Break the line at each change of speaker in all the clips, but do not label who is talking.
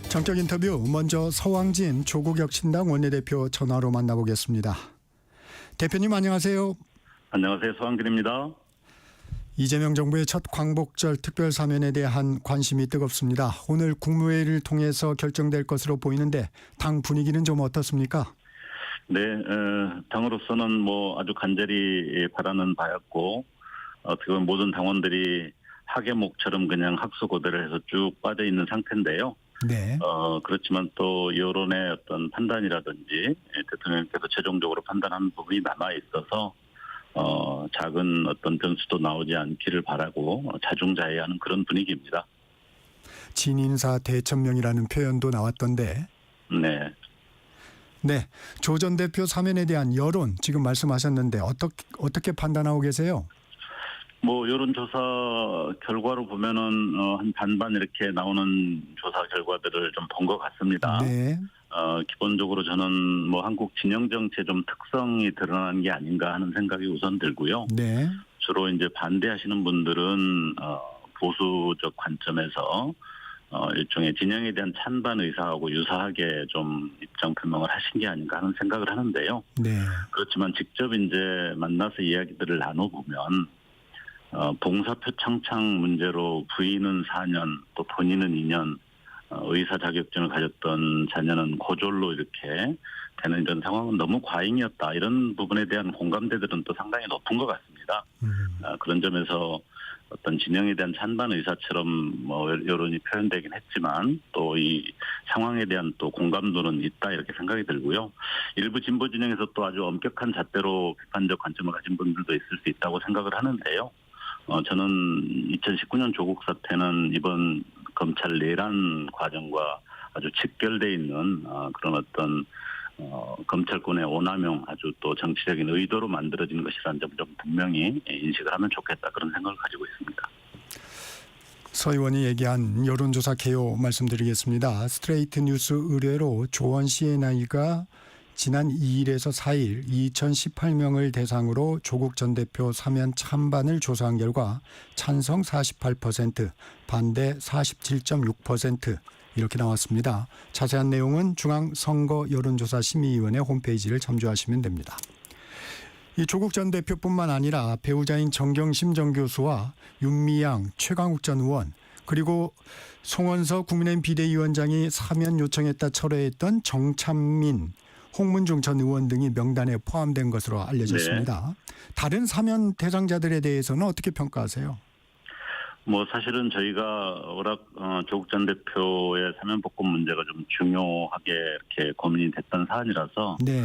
정적 인터뷰 먼저 서왕진 조국혁신당 원내대표 전화로 만나보겠습니다. 대표님 안녕하세요.
안녕하세요. 서왕진입니다.
이재명 정부의 첫 광복절 특별사면에 대한 관심이 뜨겁습니다. 오늘 국무회의를 통해서 결정될 것으로 보이는데 당 분위기는 좀 어떻습니까?
네, 당으로서는 아주 간절히 바라는 바였고 어떻게 보면 모든 당원들이 하계목처럼 그냥 학수고대를 해서 쭉 빠져 있는 상태인데요.
네.
그렇지만 또 여론의 어떤 판단이라든지 대통령께서 최종적으로 판단하는 부분이 남아 있어서 작은 어떤 변수도 나오지 않기를 바라고 자중자애하는 그런 분위기입니다.
진인사 대천명이라는 표현도 나왔던데.
네.
네. 조 전 대표 사면에 대한 여론 지금 말씀하셨는데 어떻게 판단하고 계세요?
여론조사 결과로 보면은 한 반반 이렇게 나오는 조사 결과들을 좀 본 것 같습니다.
네.
기본적으로 저는 한국 진영 정치의 좀 특성이 드러난 게 아닌가 하는 생각이 우선 들고요.
네.
주로 이제 반대하시는 분들은 보수적 관점에서 일종의 진영에 대한 찬반 의사하고 유사하게 좀 입장 표명을 하신 게 아닌가 하는 생각을 하는데요.
네.
그렇지만 직접 이제 만나서 이야기들을 나눠보면 봉사표 창창 문제로 부인은 4년, 또 본인은 2년, 의사 자격증을 가졌던 자녀는 고졸로 이렇게 되는 이런 상황은 너무 과잉이었다. 이런 부분에 대한 공감대들은 또 상당히 높은 것 같습니다. 그런 점에서 어떤 진영에 대한 찬반 의사처럼 여론이 표현되긴 했지만 또 이 상황에 대한 또 공감도는 있다 이렇게 생각이 들고요. 일부 진보 진영에서 또 아주 엄격한 잣대로 비판적 관점을 가진 분들도 있을 수 있다고 생각을 하는데요. 저는 2019년 조국 사태는 이번 검찰 내란 과정과 아주 직결돼 있는 그런 어떤 검찰권의 오남용 아주 또 정치적인 의도로 만들어진 것이라는 점 좀 분명히 인식을 하면 좋겠다 그런 생각을 가지고 있습니다.
서 의원이 얘기한 여론조사 개요 말씀드리겠습니다. 스트레이트 뉴스 의뢰로 조원 씨의 나이가 지난 2일에서 4일 2018명을 대상으로 조국 전 대표 사면 찬반을 조사한 결과 찬성 48%, 반대 47.6% 이렇게 나왔습니다. 자세한 내용은 중앙선거여론조사심의위원회 홈페이지를 참조하시면 됩니다. 이 조국 전 대표뿐만 아니라 배우자인 정경심 전 교수와 윤미향, 최강욱 전 의원 그리고 송원석 국민의힘 비대위원장이 사면 요청했다 철회했던 정찬민, 홍문중 전 의원 등이 명단에 포함된 것으로 알려졌습니다. 네. 다른 사면 대상자들에 대해서는 어떻게 평가하세요?
사실은 저희가 워낙 조국 전 대표의 사면 복권 문제가 좀 중요하게 이렇게 고민이 됐던 사안이라서 네.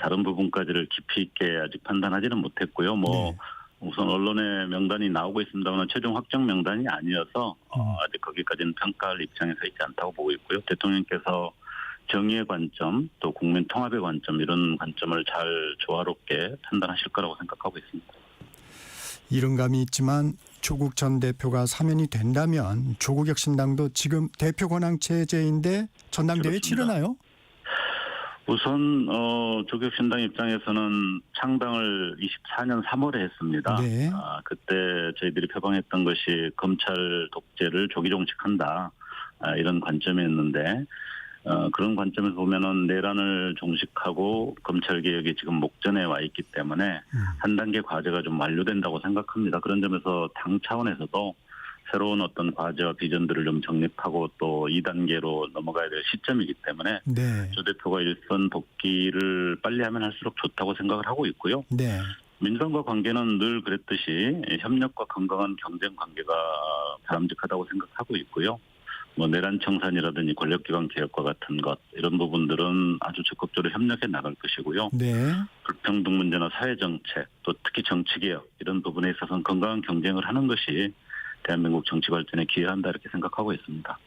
다른 부분까지를 깊이 있게 아직 판단하지는 못했고요. 네. 우선 언론의 명단이 나오고 있습니다만 최종 확정 명단이 아니어서 아직 거기까지는 평가할 입장에 서 있지 않다고 보고 있고요. 대통령께서 정의의 관점 또 국민 통합의 관점 이런 관점을 잘 조화롭게 판단하실 거라고 생각하고 있습니다.
이른감이 있지만 조국 전 대표가 사면이 된다면 조국혁신당도 지금 대표 권한 체제인데 전당대회 치르나요?
우선 조국혁신당 입장에서는 창당을 24년 3월에 했습니다. 네. 그때 저희들이 표방했던 것이 검찰 독재를 조기 종식한다 이런 관점이었는데 그런 관점에서 보면은 내란을 종식하고 검찰 개혁이 지금 목전에 와 있기 때문에 한 단계 과제가 좀 완료된다고 생각합니다. 그런 점에서 당 차원에서도 새로운 어떤 과제와 비전들을 좀 정립하고 또 2단계로 넘어가야 될 시점이기 때문에 네. 조 대표가 일선 복귀를 빨리 하면 할수록 좋다고 생각을 하고 있고요. 네. 민주당과 관계는 늘 그랬듯이 협력과 건강한 경쟁 관계가 바람직하다고 생각하고 있고요. 내란 청산이라든지 권력기관 개혁과 같은 것 이런 부분들은 아주 적극적으로 협력해 나갈 것이고요. 네. 불평등 문제나 사회정책 또 특히 정치개혁 이런 부분에 있어서는 건강한 경쟁을 하는 것이 대한민국 정치 발전에 기여한다 이렇게 생각하고 있습니다.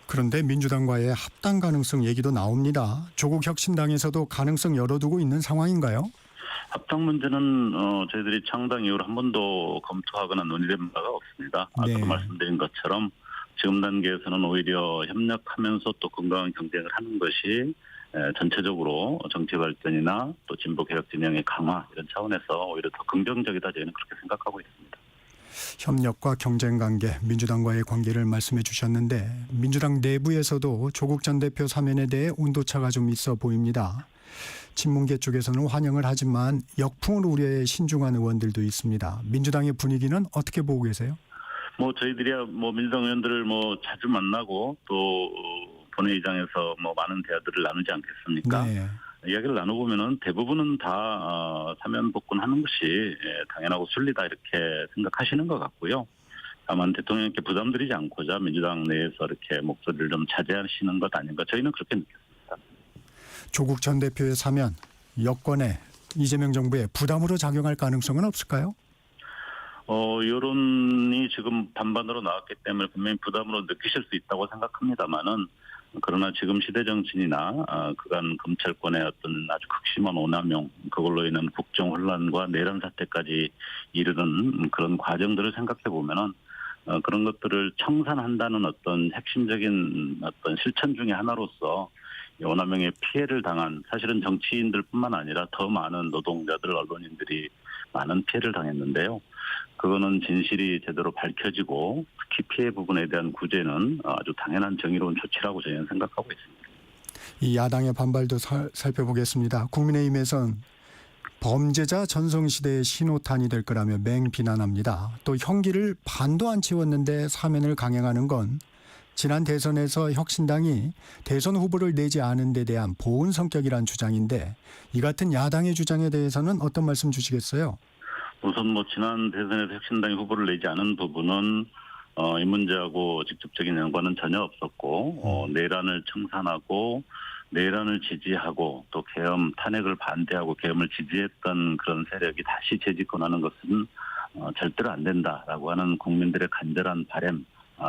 그런데 민주당과의 합당 가능성 얘기도 나옵니다. 조국 혁신당에서도 가능성 열어두고 있는 상황인가요?
합당 문제는 저희들이 창당 이후로 한 번도 검토하거나 논의된 바가 없습니다. 네. 아까 말씀드린 것처럼 지금 단계에서는 오히려 협력하면서 또 건강한 경쟁을 하는 것이 전체적으로 정치 발전이나 또 진보 개혁 진영의 강화 이런 차원에서 오히려 더 긍정적이다 저희는 그렇게 생각하고 있습니다.
협력과 경쟁 관계, 민주당과의 관계를 말씀해 주셨는데 민주당 내부에서도 조국 전 대표 사면에 대해 온도차가 좀 있어 보입니다. 친문계 쪽에서는 환영을 하지만 역풍을 우려해 신중한 의원들도 있습니다. 민주당의 분위기는 어떻게 보고 계세요?
저희들이야 민주당 의원들을 자주 만나고 또 본회의장에서 많은 대화들을 나누지 않겠습니까?
네.
이야기를 나눠보면은 대부분은 다 사면 복권하는 것이 당연하고 순리다 이렇게 생각하시는 것 같고요. 다만 대통령께 부담드리지 않고자 민주당 내에서 이렇게 목소리를 좀 자제하시는 것 아닌가 저희는 그렇게 느꼈습니다.
조국 전 대표의 사면 여권에 이재명 정부에 부담으로 작용할 가능성은 없을까요?
여론이 지금 반반으로 나왔기 때문에 분명히 부담으로 느끼실 수 있다고 생각합니다만은 그러나 지금 시대 정치나 그간 검찰권의 어떤 아주 극심한 오남용 그걸로 인한 국정 혼란과 내란 사태까지 이르는 그런 과정들을 생각해 보면은 그런 것들을 청산한다는 어떤 핵심적인 어떤 실천 중의 하나로서 오남용의 피해를 당한 사실은 정치인들뿐만 아니라 더 많은 노동자들 언론인들이 많은 피해를 당했는데요. 그거는 진실이 제대로 밝혀지고 특히 피해 부분에 대한 구제는 아주 당연한 정의로운 조치라고 저희는 생각하고 있습니다.
이 야당의 반발도 살펴보겠습니다. 국민의힘에선 범죄자 전성시대의 신호탄이 될 거라며 맹비난합니다. 또 형기를 반도 안 채웠는데 사면을 강행하는 건 지난 대선에서 혁신당이 대선 후보를 내지 않은 데 대한 보훈 성격이란 주장인데 이 같은 야당의 주장에 대해서는 어떤 말씀 주시겠어요?
우선 지난 대선에서 혁신당이 후보를 내지 않은 부분은 이 문제하고 직접적인 연관은 전혀 없었고 내란을 청산하고 내란을 지지하고 또 계엄 탄핵을 반대하고 계엄을 지지했던 그런 세력이 다시 재집권하는 것은 절대로 안 된다라고 하는 국민들의 간절한 바람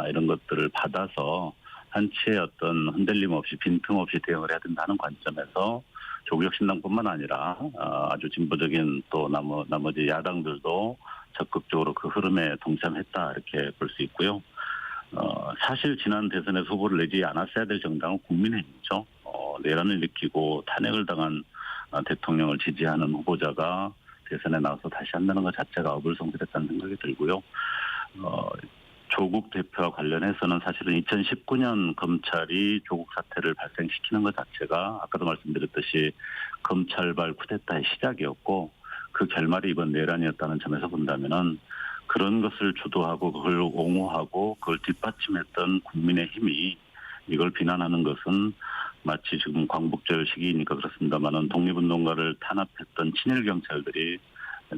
이런 것들을 받아서 한치의 어떤 흔들림 없이 빈틈없이 대응을 해야 된다는 관점에서 조국혁신당뿐만 아니라 아주 진보적인 또 나머지 야당들도 적극적으로 그 흐름에 동참했다 이렇게 볼 수 있고요. 사실 지난 대선에서 후보를 내지 않았어야 될 정당은 국민의힘이죠. 내란을 일으키고 탄핵을 당한 대통령을 지지하는 후보자가 대선에 나와서 다시 한다는 것 자체가 어불성설했다는 생각이 들고요. 조국 대표와 관련해서는 사실은 2019년 검찰이 조국 사태를 발생시키는 것 자체가 아까도 말씀드렸듯이 검찰발 쿠데타의 시작이었고 그 결말이 이번 내란이었다는 점에서 본다면은 그런 것을 주도하고 그걸 옹호하고 그걸 뒷받침했던 국민의힘이 이걸 비난하는 것은 마치 지금 광복절 시기이니까 그렇습니다만은 독립운동가를 탄압했던 친일 경찰들이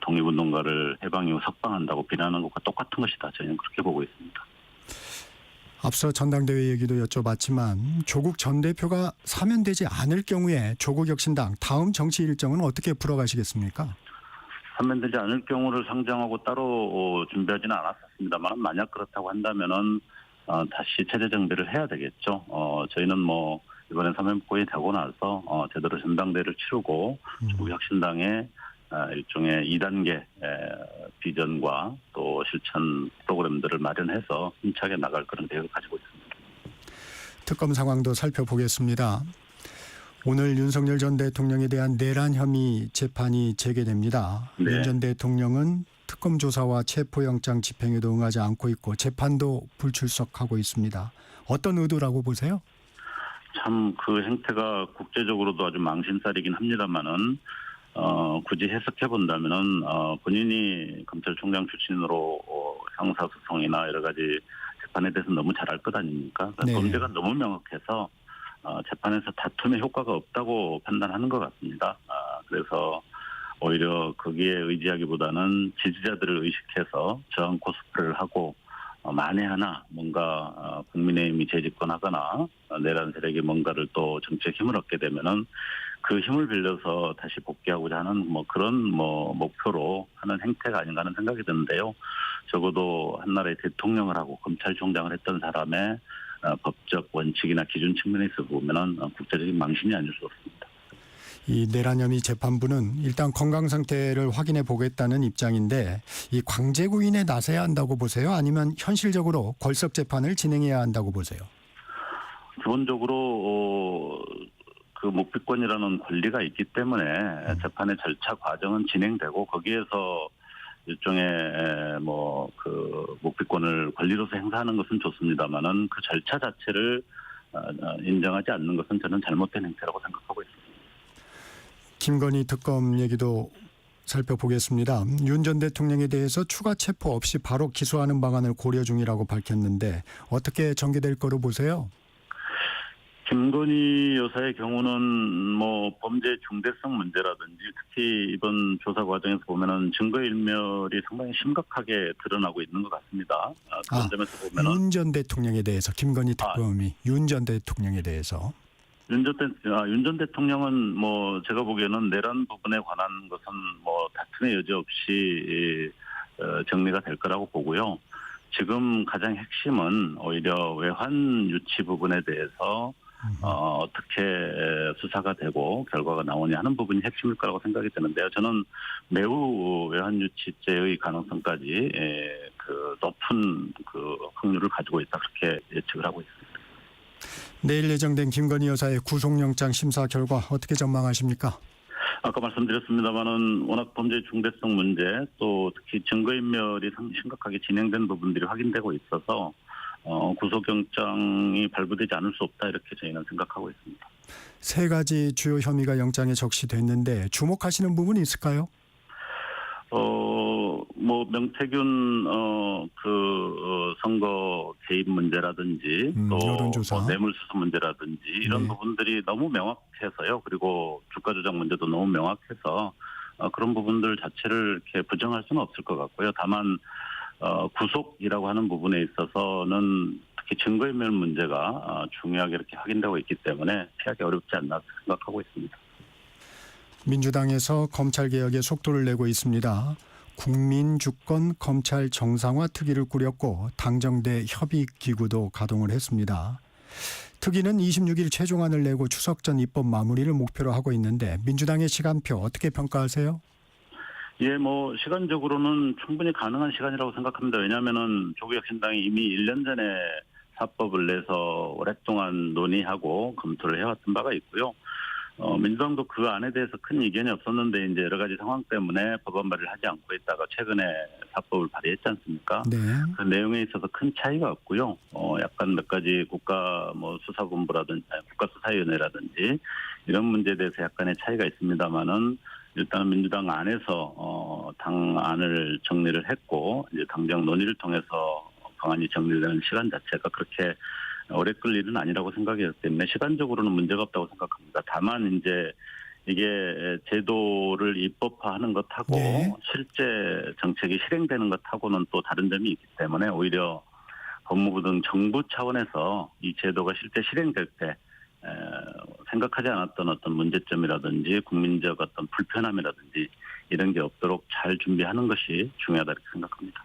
독립운동가를 해방 이후 석방한다고 비난하는 것과 똑같은 것이다. 저희는 그렇게 보고 있습니다.
앞서 전당대회 얘기도 여쭤봤지만 조국 전 대표가 사면되지 않을 경우에 조국혁신당 다음 정치 일정은 어떻게 풀어가시겠습니까?
사면되지 않을 경우를 상정하고 따로 준비하지는 않았습니다만 만약 그렇다고 한다면은 다시 체제 정비를 해야 되겠죠. 저희는 이번에 사면복권이 되고 나서 제대로 전당대회를 치르고 조국혁신당의 일종의 2단계 비전과 또 실천 프로그램들을 마련해서 힘차게 나갈 그런 계획을 가지고 있습니다.
특검 상황도 살펴보겠습니다. 오늘 윤석열 전 대통령에 대한 내란 혐의 재판이 재개됩니다.
네.
윤 전 대통령은 특검 조사와 체포영장 집행에도 응하지 않고 있고 재판도 불출석하고 있습니다. 어떤 의도라고 보세요?
참 그 행태가 국제적으로도 아주 망신살이긴 합니다만은 굳이 해석해 본다면은 본인이 검찰총장 출신으로 형사소송이나 여러 가지 재판에 대해서 너무 잘 알 것 아닙니까?
네.
범죄가 너무 명확해서 재판에서 다툼의 효과가 없다고 판단하는 것 같습니다. 그래서 오히려 거기에 의지하기보다는 지지자들을 의식해서 저항 코스프레를 하고 만에 하나 뭔가 국민의힘이 재집권하거나 내란 세력이 뭔가를 또 정치적 힘을 얻게 되면은 그 힘을 빌려서 다시 복귀하고자 하는 그런 목표로 하는 행태가 아닌가 하는 생각이 드는데요. 적어도 한나라의 대통령을 하고 검찰총장을 했던 사람의 법적 원칙이나 기준 측면에서 보면은 국제적인 망신이 아닐 수 없습니다.
이 내란 혐의 재판부는 일단 건강 상태를 확인해 보겠다는 입장인데 이 강제구인에 나서야 한다고 보세요? 아니면 현실적으로 걸석 재판을 진행해야 한다고 보세요?
기본적으로 그 묵비권이라는 권리가 있기 때문에 재판의 절차 과정은 진행되고 거기에서 일종의 그 묵비권을 권리로서 행사하는 것은 좋습니다만은 그 절차 자체를 인정하지 않는 것은 저는 잘못된 행태라고 생각하고 있습니다.
김건희 특검 얘기도 살펴보겠습니다. 윤 전 대통령에 대해서 추가 체포 없이 바로 기소하는 방안을 고려 중이라고 밝혔는데 어떻게 전개될 거로 보세요?
김건희 여사의 경우는 범죄 중대성 문제라든지 특히 이번 조사 과정에서 보면은 증거인멸이 상당히 심각하게 드러나고 있는 것 같습니다. 그런 점에서 보면은
윤 전 대통령에 대해서 김건희 특검이 윤 전 대통령에 대해서
윤 전 대통령은 제가 보기에는 내란 부분에 관한 것은 다툼의 여지 없이 정리가 될 거라고 보고요. 지금 가장 핵심은 오히려 외환 유치 부분에 대해서 어떻게 수사가 되고 결과가 나오냐 하는 부분이 핵심일 거라고 생각이 드는데요. 저는 매우 외환 유치죄의 가능성까지 그 높은 그 확률을 가지고 있다 그렇게 예측을 하고 있습니다.
내일 예정된 김건희 여사의 구속영장 심사 결과 어떻게 전망하십니까?
아까 말씀드렸습니다마는 워낙 범죄 중대성 문제 또 특히 증거인멸이 심각하게 진행된 부분들이 확인되고 있어서 구속영장이 발부되지 않을 수 없다 이렇게 저희는 생각하고 있습니다.
세 가지 주요 혐의가 영장에 적시됐는데 주목하시는 부분이 있을까요?
명태균 선거 개입 문제라든지 또
여론조사.
뇌물수수 문제라든지 이런
네.
부분들이 너무 명확해서요. 그리고 주가 조작 문제도 너무 명확해서 그런 부분들 자체를 이렇게 부정할 수는 없을 것 같고요. 다만 구속이라고 하는 부분에 있어서는 특히 증거인멸 문제가 중요하게 이렇게 확인되고 있기 때문에 피하기 어렵지 않나 생각하고 있습니다.
민주당에서 검찰개혁에 속도를 내고 있습니다. 국민주권 검찰 정상화 특위를 꾸렸고 당정대 협의기구도 가동을 했습니다. 특위는 26일 최종안을 내고 추석 전 입법 마무리를 목표로 하고 있는데 민주당의 시간표 어떻게 평가하세요?
예, 시간적으로는 충분히 가능한 시간이라고 생각합니다. 왜냐하면은 조국혁신당이 이미 1년 전에 사법을 내서 오랫동안 논의하고 검토를 해왔던 바가 있고요. 민주당도 그 안에 대해서 큰 이견이 없었는데 이제 여러 가지 상황 때문에 법안 발의를 하지 않고 있다가 최근에 사법을 발의했지 않습니까?
네.
그 내용에 있어서 큰 차이가 없고요. 약간 몇 가지 국가수사본부라든지 국가수사위원회라든지 이런 문제에 대해서 약간의 차이가 있습니다만은 일단 민주당 안에서 당안을 정리를 했고 이제 당정 논의를 통해서 방안이 정리되는 시간 자체가 그렇게 오래 끌 일은 아니라고 생각이 되기 때문에 시간적으로는 문제가 없다고 생각합니다. 다만 이제 이게 제도를 입법화하는 것하고
네.
실제 정책이 실행되는 것하고는 또 다른 점이 있기 때문에 오히려 법무부 등 정부 차원에서 이 제도가 실제 실행될 때 생각하지 않았던 어떤 문제점이라든지 국민적 어떤 불편함이라든지 이런 게 없도록 잘 준비하는 것이 중요하다 이렇게 생각합니다.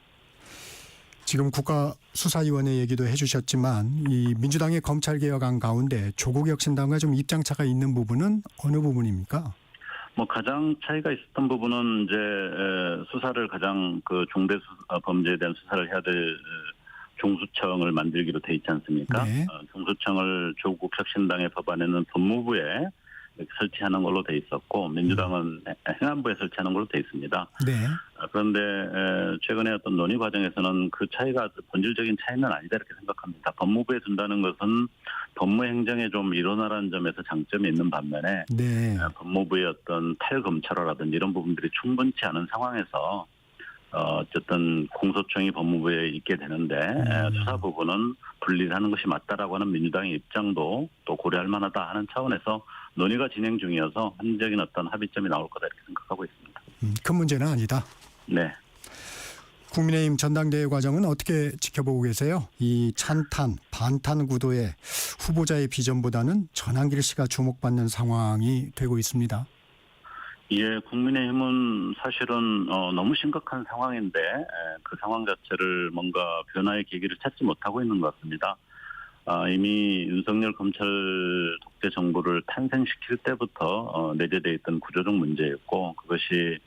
지금 국가수사위원회 얘기도 해주셨지만 이 민주당의 검찰개혁안 가운데 조국혁신당과 좀 입장차가 있는 부분은 어느 부분입니까?
가장 차이가 있었던 부분은 이제 수사를 가장 그 중대 범죄에 대한 수사를 해야 될 중수청을 만들기로 돼 있지 않습니까?
네.
중수청을 조국혁신당의 법안에는 법무부에 설치하는 걸로 돼 있었고 민주당은 행안부에 설치하는 걸로 돼 있습니다.
네.
그런데 최근에 어떤 논의 과정에서는 그 차이가 본질적인 차이는 아니다 이렇게 생각합니다. 법무부에 둔다는 것은 법무행정에 좀 일원화라는 점에서 장점이 있는 반면에
네.
법무부의 어떤 탈검찰화라든지 이런 부분들이 충분치 않은 상황에서 어쨌든 공소청이 법무부에 있게 되는데 수사 부분은 분리를 하는 것이 맞다라고 하는 민주당의 입장도 또 고려할 만하다 하는 차원에서 논의가 진행 중이어서 합리적인 어떤 합의점이 나올 거다 이렇게 생각하고 있습니다.
큰 문제는 아니다.
네.
국민의힘 전당대회 과정은 어떻게 지켜보고 계세요? 이 찬탄, 반탄 구도의 후보자의 비전보다는 전한길 씨가 주목받는 상황이 되고 있습니다.
예, 국민의힘은 사실은 너무 심각한 상황인데 그 상황 자체를 뭔가 변화의 계기를 찾지 못하고 있는 것 같습니다. 이미 윤석열 검찰 독재 정부를 탄생시킬 때부터 내재되어 있던 구조적 문제였고 그것이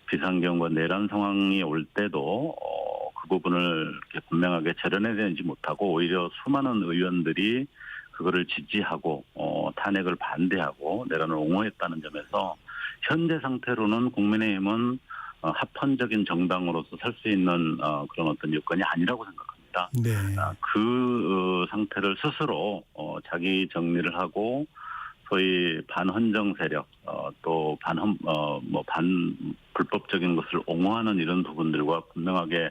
비상경과 내란 상황이 올 때도 그 부분을 이렇게 분명하게 재련해내지 못하고 오히려 수많은 의원들이 그거를 지지하고 탄핵을 반대하고 내란을 옹호했다는 점에서 현재 상태로는 국민의힘은 합헌적인 정당으로서 설 수 있는 그런 어떤 여건이 아니라고 생각합니다.
네.
그 상태를 스스로 자기 정리를 하고 소위 반헌정 세력 또 반불법적인 것을 옹호하는 이런 부분들과 분명하게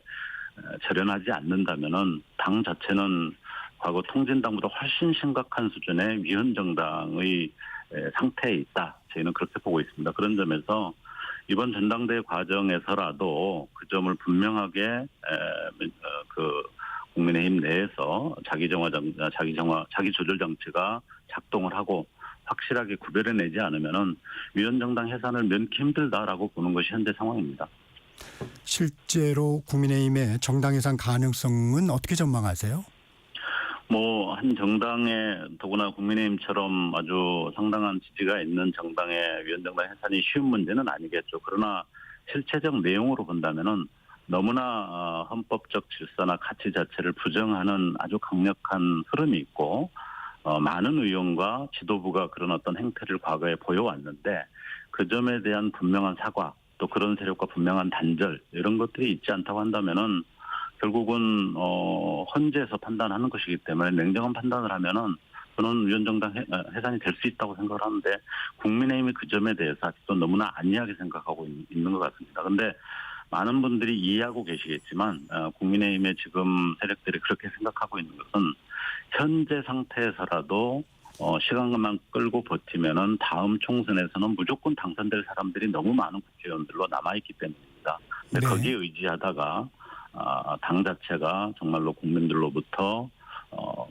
절연하지 않는다면은 당 자체는 과거 통진당보다 훨씬 심각한 수준의 위헌정당의 상태에 있다. 저희는 그렇게 보고 있습니다. 그런 점에서 이번 전당대회 과정에서라도 그 점을 분명하게 국민의힘 내에서 자기 조절 장치가 작동을 하고 확실하게 구별해내지 않으면은 위헌정당 해산을 면키 힘들다라고 보는 것이 현재 상황입니다.
실제로 국민의힘의 정당 해산 가능성은 어떻게 전망하세요?
한 정당에 더구나 국민의힘처럼 아주 상당한 지지가 있는 정당의 위헌정당 해산이 쉬운 문제는 아니겠죠. 그러나 실체적 내용으로 본다면은 너무나 헌법적 질서나 가치 자체를 부정하는 아주 강력한 흐름이 있고 많은 의원과 지도부가 그런 어떤 행태를 과거에 보여왔는데 그 점에 대한 분명한 사과 또 그런 세력과 분명한 단절 이런 것들이 있지 않다고 한다면은 결국은 헌재에서 판단하는 것이기 때문에 냉정한 판단을 하면은 저는 위헌정당 해산이 될 수 있다고 생각을 하는데 국민의힘이 그 점에 대해서 아직도 너무나 안이하게 생각하고 있는 것 같습니다. 그런데 많은 분들이 이해하고 계시겠지만 국민의힘의 지금 세력들이 그렇게 생각하고 있는 것은 현재 상태에서라도 시간만 끌고 버티면은 다음 총선에서는 무조건 당선될 사람들이 너무 많은 국회의원들로 남아있기 때문입니다. 근데
네.
거기에 의지하다가 당 자체가 정말로 국민들로부터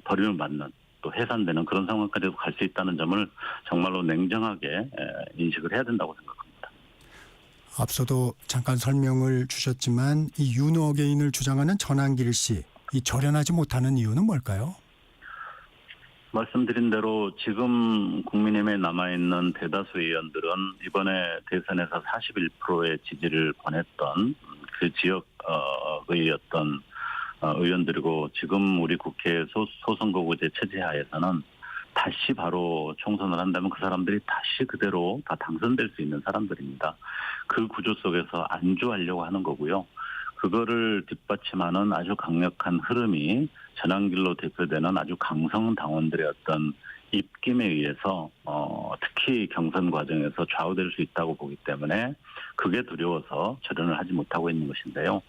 버림을 받는 또 해산되는 그런 상황까지도 갈 수 있다는 점을 정말로 냉정하게 인식을 해야 된다고 생각합니다.
앞서도 잠깐 설명을 주셨지만 이 윤어게인을 주장하는 전한길 씨, 이 절연하지 못하는 이유는 뭘까요?
말씀드린 대로 지금 국민의힘에 남아있는 대다수 의원들은 이번에 대선에서 41%의 지지를 보냈던 그 지역의 어떤 의원들이고 지금 우리 국회 소선거구제 체제하에서는 다시 바로 총선을 한다면 그 사람들이 다시 그대로 다 당선될 수 있는 사람들입니다. 그 구조 속에서 안주하려고 하는 거고요. 그거를 뒷받침하는 아주 강력한 흐름이 전한길로 대표되는 아주 강성 당원들의 어떤 입김에 의해서 특히 경선 과정에서 좌우될 수 있다고 보기 때문에 그게 두려워서 절연을 하지 못하고 있는 것인데요.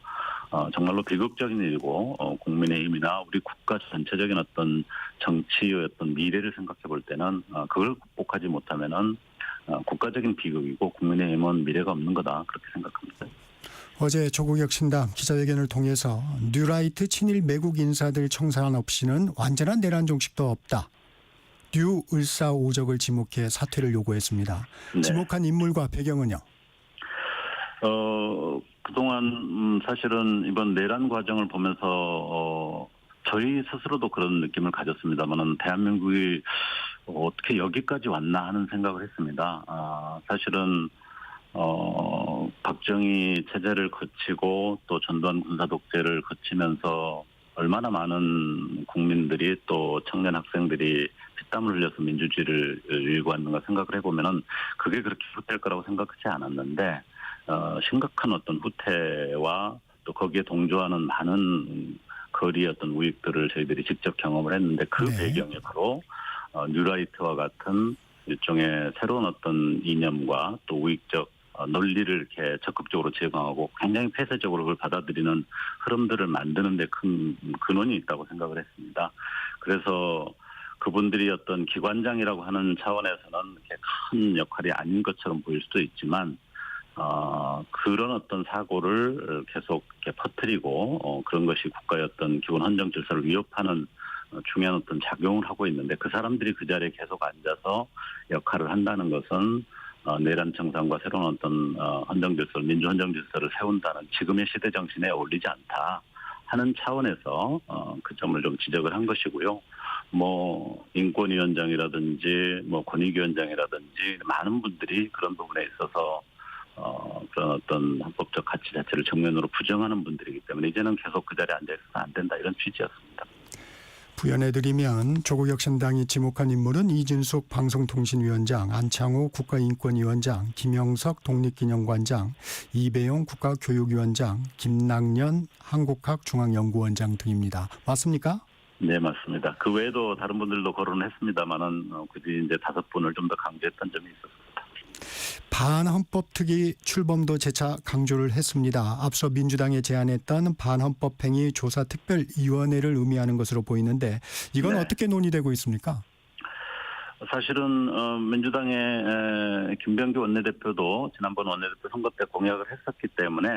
정말로 비극적인 일이고 국민의힘이나 우리 국가 전체적인 어떤 정치의 어떤 미래를 생각해 볼 때는 그걸 극복하지 못하면은 국가적인 비극이고 국민의힘은 미래가 없는 거다 그렇게 생각합니다.
어제 조국혁 신당 기자회견을 통해서 뉴라이트 친일 매국 인사들 청산 없이는 완전한 내란 종식도 없다. 뉴 을사오적을 지목해 사퇴를 요구했습니다.
네.
지목한 인물과 배경은요?
그동안 사실은 이번 내란 과정을 보면서 저희 스스로도 그런 느낌을 가졌습니다만은 대한민국이 어떻게 여기까지 왔나 하는 생각을 했습니다. 사실은 박정희 체제를 거치고 또 전두환 군사 독재를 거치면서 얼마나 많은 국민들이 또 청년 학생들이 피땀을 흘려서 민주주의를 일구었는가 생각을 해보면은 그게 그렇게 후퇴할 거라고 생각하지 않았는데 심각한 어떤 후퇴와 또 거기에 동조하는 많은 거리의 어떤 우익들을 저희들이 직접 경험을 했는데 그
네.
배경이 바로 뉴라이트와 같은 일종의 새로운 어떤 이념과 또 우익적 논리를 이렇게 적극적으로 제공하고 굉장히 폐쇄적으로 그걸 받아들이는 흐름들을 만드는 데 큰 근원이 있다고 생각을 했습니다. 그래서 그분들이 어떤 기관장이라고 하는 차원에서는 이렇게 큰 역할이 아닌 것처럼 보일 수도 있지만 그런 어떤 사고를 계속 이렇게 퍼뜨리고 그런 것이 국가의 어떤 기본 헌정 질서를 위협하는 중요한 어떤 작용을 하고 있는데 그 사람들이 그 자리에 계속 앉아서 역할을 한다는 것은 내란 청산과 새로운 어떤 헌정 질서를 민주 헌정 질서를 세운다는 지금의 시대 정신에 어울리지 않다 하는 차원에서 그 점을 좀 지적을 한 것이고요. 인권위원장이라든지 권익위원장이라든지 많은 분들이 그런 부분에 있어서 그런 어떤 헌법적 가치 자체를 정면으로 부정하는 분들이기 때문에 이제는 계속 그 자리에 앉아 있어서 안 된다 이런 취지였습니다.
부연해드리면 조국혁신당이 지목한 인물은 이진숙 방송통신위원장, 안창호 국가인권위원장, 김영석 독립기념관장, 이배용 국가교육위원장, 김낙년 한국학중앙연구원장 등입니다. 맞습니까?
네, 맞습니다. 그 외에도 다른 분들도 거론을 했습니다만은 굳이 이제 5분을 좀 더 강조했던 점이 있었습니다.
반헌법특위 출범도 재차 강조를 했습니다. 앞서 민주당에 제안했던 반헌법행위 조사특별위원회를 의미하는 것으로 보이는데 이건
네.
어떻게 논의되고 있습니까?
사실은 민주당의 김병기 원내대표도 지난번 원내대표 선거 때 공약을 했었기 때문에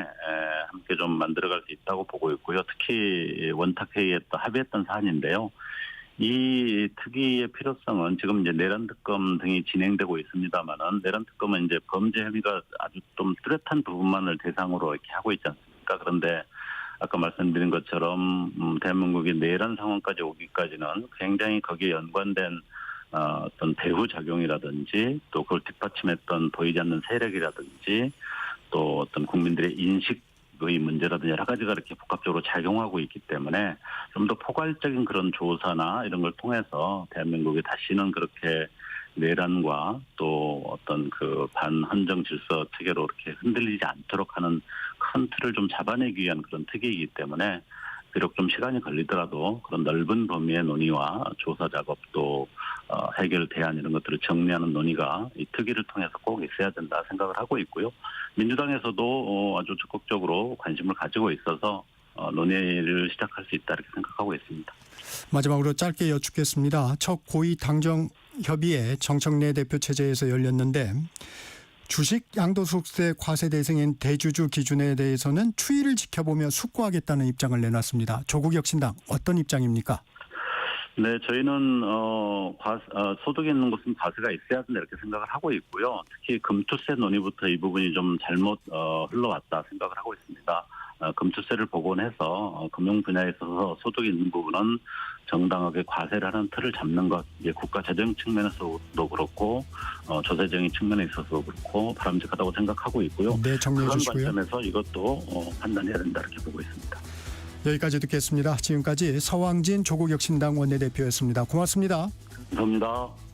함께 좀 만들어갈 수 있다고 보고 있고요. 특히 원탁회의에 또 합의했던 사안인데요. 이 특위의 필요성은 지금 이제 내란 특검 등이 진행되고 있습니다만은 내란 특검은 이제 범죄 혐의가 아주 좀 뚜렷한 부분만을 대상으로 이렇게 하고 있지 않습니까? 그런데 아까 말씀드린 것처럼 대한민국이 내란 상황까지 오기까지는 굉장히 거기에 연관된 어떤 배후 작용이라든지 또 그걸 뒷받침했던 보이지 않는 세력이라든지 또 어떤 국민들의 인식의 문제라든지 여러 가지가 이렇게 복합적으로 작용하고 있기 때문에 좀 더 포괄적인 그런 조사나 이런 걸 통해서 대한민국이 다시는 그렇게 내란과 또 어떤 그 반헌정 질서 체계로 이렇게 흔들리지 않도록 하는 큰 틀을 좀 잡아내기 위한 그런 특위이기 때문에 비록 좀 시간이 걸리더라도 그런 넓은 범위의 논의와 조사 작업 또 해결 대안 이런 것들을 정리하는 논의가 이 특위를 통해서 꼭 있어야 된다 생각을 하고 있고요. 민주당에서도 아주 적극적으로 관심을 가지고 있어서 논의를 시작할 수 있다 이렇게 생각하고 있습니다.
마지막으로 짧게 여쭙겠습니다. 첫 고위 당정 협의회 정청래 대표 체제에서 열렸는데 주식 양도소득세 과세 대상인 대주주 기준에 대해서는 추이를 지켜보며 숙고하겠다는 입장을 내놨습니다. 조국혁신당 어떤 입장입니까?
네, 저희는 소득이 있는 곳은 과세가 있어야 된다 이렇게 생각을 하고 있고요. 특히 금투세 논의부터 이 부분이 좀 잘못 흘러왔다 생각을 하고 있습니다. 금투세를 복원해서 금융 분야에 있어서 소득이 있는 부분은 정당하게 과세를 하는 틀을 잡는 것, 이게 국가 재정 측면에서도 그렇고 조세적인 측면에 있어서도 그렇고 바람직하다고 생각하고 있고요.
네, 정리해 주시고요.
그런 관점에서 이것도 판단해야 된다 이렇게 보고 있습니다.
여기까지 듣겠습니다. 지금까지 서왕진 조국혁신당 원내대표였습니다. 고맙습니다.
감사합니다.